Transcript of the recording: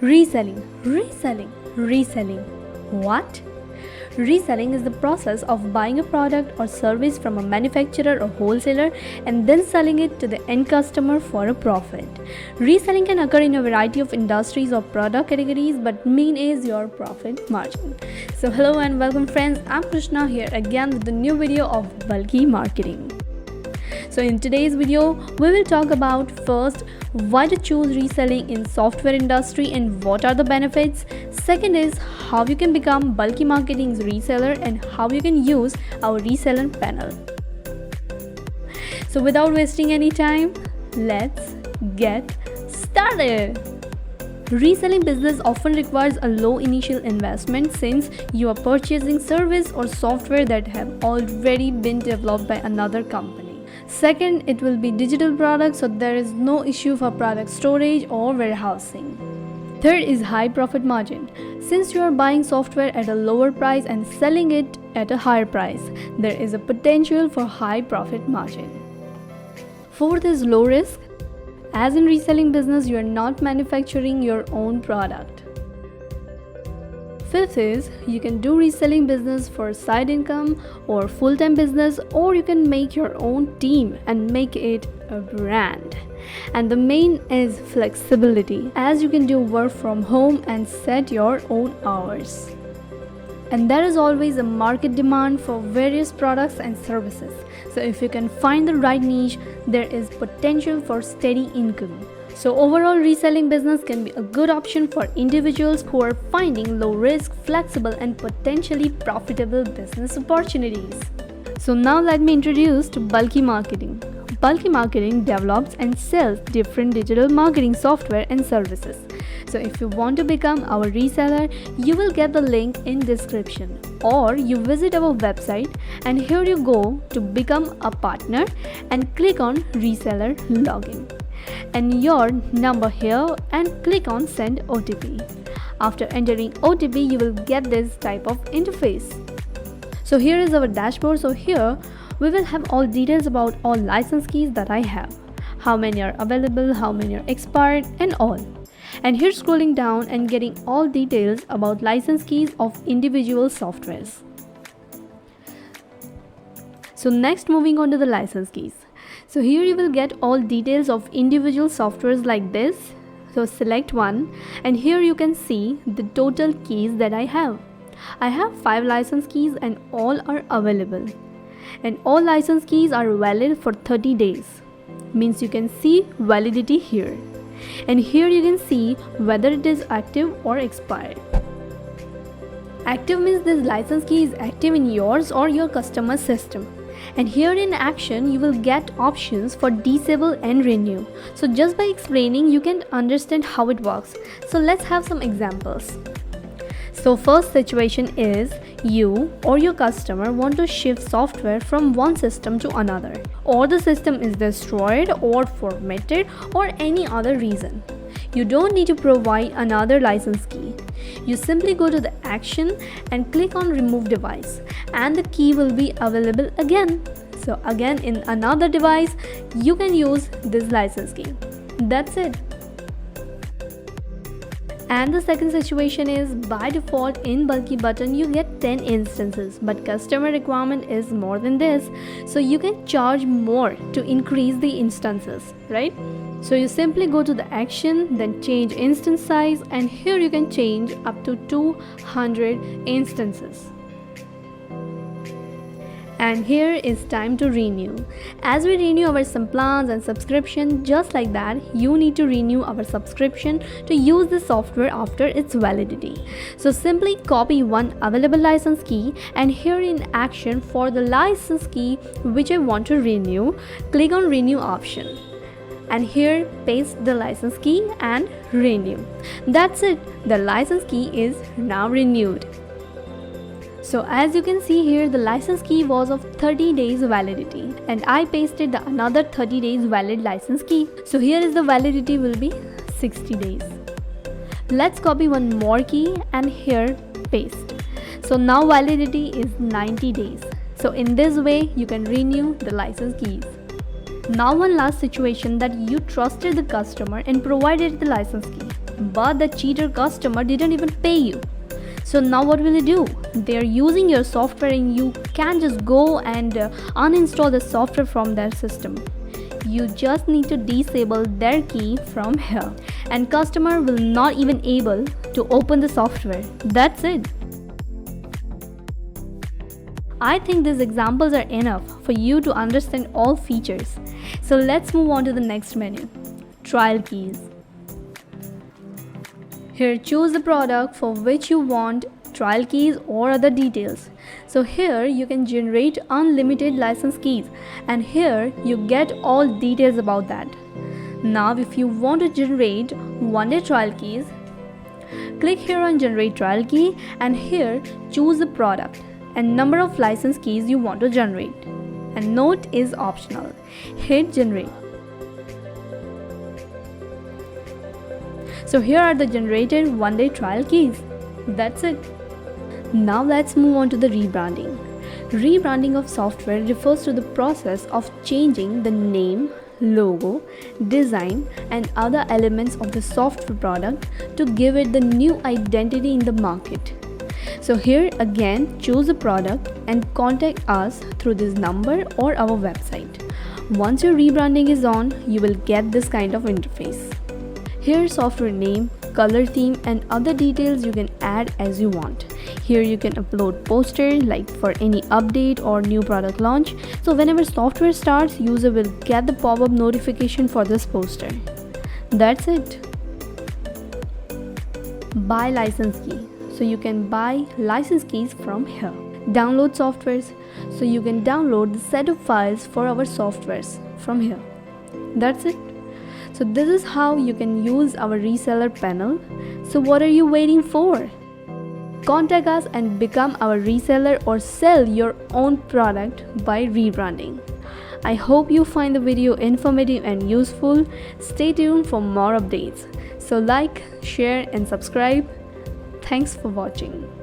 Reselling, reselling, reselling. What? Reselling is the process of buying a product or service from a manufacturer or wholesaler and then selling it to the end customer for a profit. Reselling can occur in a variety of industries or product categories, but main is your profit margin. So hello and welcome friends, I'm Krishna here again with the new video of bulky marketing. So in today's video, we will talk about first, why to choose reselling in software industry and what are the benefits. Second is how you can become bulky marketing's reseller and how you can use our reseller panel. So without wasting any time, let's get started. Reselling business often requires a low initial investment since you are purchasing service or software that have already been developed by another company. Second, it will be digital products, so there is no issue for product storage or warehousing. Third is high profit margin. Since you are buying software at a lower price and selling it at a higher price, there is a potential for high profit margin. Fourth is low risk. As in reselling business, you are not manufacturing your own product. Fifth is you can do reselling business for side income or full-time business, or you can make your own team and make it a brand. And the main is flexibility, as you can do work from home and set your own hours. And there is always a market demand for various products and services. So if you can find the right niche, there is potential for steady income. So overall, reselling business can be a good option for individuals who are finding low risk, flexible and potentially profitable business opportunities. So now let me introduce to bulky marketing. Bulky marketing develops and sells different digital marketing software and services. So if you want to become our reseller, you will get the link in description, or you visit our website and here you go to become a partner and click on reseller login and your number here and click on send OTP. After entering OTP, you will get this type of interface. So here is our dashboard. So here we will have all details about all license keys that I have, how many are available, how many are expired and all. And here scrolling down and getting all details about license keys of individual softwares. So next, moving on to the license keys. So here you will get all details of individual softwares like this. So select one and here you can see the total keys that I have. I have 5 license keys and all are available. And all license keys are valid for 30 days. Means you can see validity here. And here you can see whether it is active or expired. Active means this license key is active in yours or your customer's system. And here in action, you will get options for disable and renew. So just by explaining, you can understand how it works. So let's have some examples. So first situation is you or your customer want to shift software from one system to another, or the system is destroyed or formatted or any other reason. You don't need to provide another license key. You simply go to the action and click on remove device and the key will be available again. So again in another device, you can use this license key. That's it. And the second situation is by default in bulky button you get 10 instances, but customer requirement is more than this, so you can charge more to increase the instances, right? So you simply go to the action, then change instance size, and here you can change up to 200 instances. And here is time to renew. As we renew our some plans and subscription, just like that, you need to renew our subscription to use the software after its validity. So simply copy one available license key and here in action for the license key which I want to renew, click on renew option. And here paste the license key and renew. That's it. The license key is now renewed. So as you can see here, the license key was of 30 days validity and I pasted the another 30 days valid license key. So here is the validity will be 60 days. Let's copy one more key and here paste. So now validity is 90 days. So in this way you can renew the license keys. Now one last situation that you trusted the customer and provided the license key. but the cheater customer didn't even pay you. So now what will you do? They're using your software and you can just go and uninstall the software from their system. You just need to disable their key from here, and customer will not even able to open the software. That's it. I think these examples are enough for you to understand all features. So let's move on to the next menu, trial keys. Here choose the product for which you want trial keys or other details. So here you can generate unlimited license keys, and here you get all details about that. Now if you want to generate one-day trial keys, click here on generate trial key, and here choose the product and number of license keys you want to generate, and note is optional. Hit generate. So here are the generated one-day trial keys. That's it. Now let's move on to the rebranding. Rebranding of software refers to the process of changing the name, logo, design, and other elements of the software product to give it the new identity in the market. So here again choose the product and contact us through this number or our website. Once your rebranding is on, you will get this kind of interface. Here software name, color theme, and other details you can add as you want. Here you can upload poster like for any update or new product launch. So whenever software starts, user will get the pop-up notification for this poster. That's it. Buy license key. So you can buy license keys from here. Download softwares. So you can download the set of files for our softwares from here. That's it. So this is how you can use our reseller panel. So what are you waiting for? Contact us and become our reseller or sell your own product by rebranding. I hope you find the video informative and useful. Stay tuned for more updates. So like, share, and subscribe. Thanks for watching.